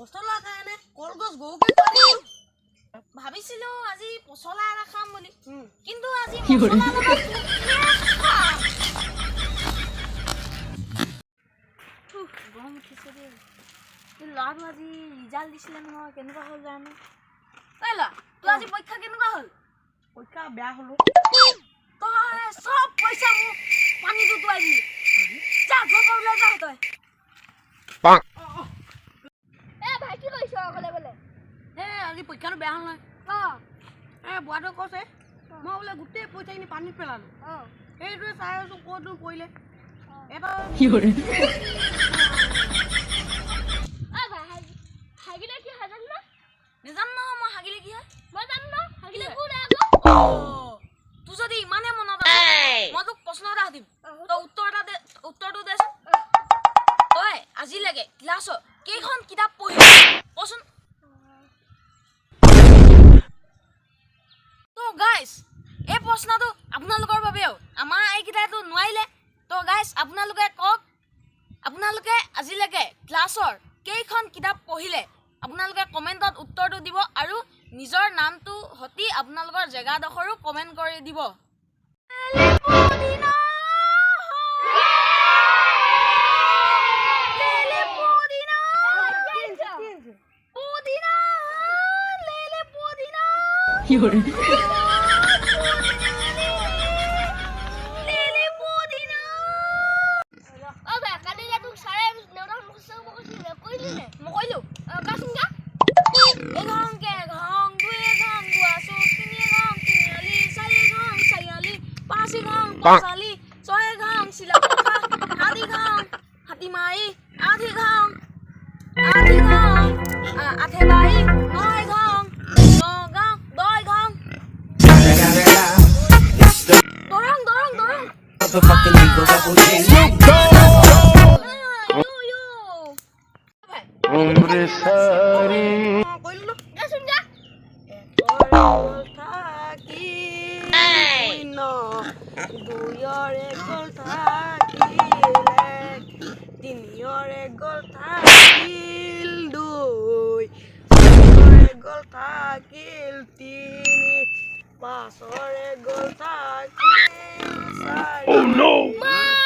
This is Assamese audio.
পচলা খায়নে কলগছ গৰুকে পাৰি ভাবিছিলো আজি পচলা এটা খাম বুলি কিন্তু আজি গৰম উঠিছে দেই ল'ৰাটো আজি ৰিজাল্ট দিছিলে নহয় কেনেকুৱা হ'ল জানো এই ল'ৰা তোৰ আজি পৰীক্ষা কেনেকুৱা হ'ল পৰীক্ষা বেয়া হ'লো তই চব পইচা মোক পানীত উটুৱাই দিলি যা ঘৰৰ পৰা ওলাই যা তই ভাই কি কৰিছ অকলে বোলে আজি পৰীক্ষাটো বেয়া হ'ল নহয় বুঢ়াটোৱে কৈছে মই বোলে গোটেই পইচাখিনি পানীত পেলালো সেইটোৱে চাই আছো ক'তনো পৰিলে এটা নেজানো নহয় মই হাগিলে কি হয় মই জানো ন হাগিলে তোৰ যদি ইমানে মনত আছে মই তোক প্ৰশ্ন এটা সুধিম তই উত্তৰটো দেচোন তই আজিলৈকে ক্লাছত কেইখন কিতাপ পঢ়িলি কচোন তো গাইজ এই প্ৰশ্নটো আপোনালোকৰ বাবেও আমাৰ এইকেইটাইতো নোৱাৰিলে তো গাইজ আপোনালোকে কওক আপোনালোকে আজিলৈকে ক্লাছৰ কেইখন কিতাপ পঢ়িলে আপোনালোকে কমেণ্টত উত্তৰটো দিব আৰু নিজৰ নামটো সতি আপোনালোকৰ জেগাডোখৰো কমেণ্ট কৰি দিব Pasali, soy gang, si la coca, hati gang, hati mai, ati gang, ate bai, noi gang, no gang, doi gang. Dorong. Motherfucking Eagle Double G. Yo. Hombre sari. কৰিলো Gasun ga? দুইৰে গল থাকিলে তিনিৰে গল থাকিল দুই চাৰিৰে গল থাকিল তিনি পাঁচৰে গল থাকিল চাৰি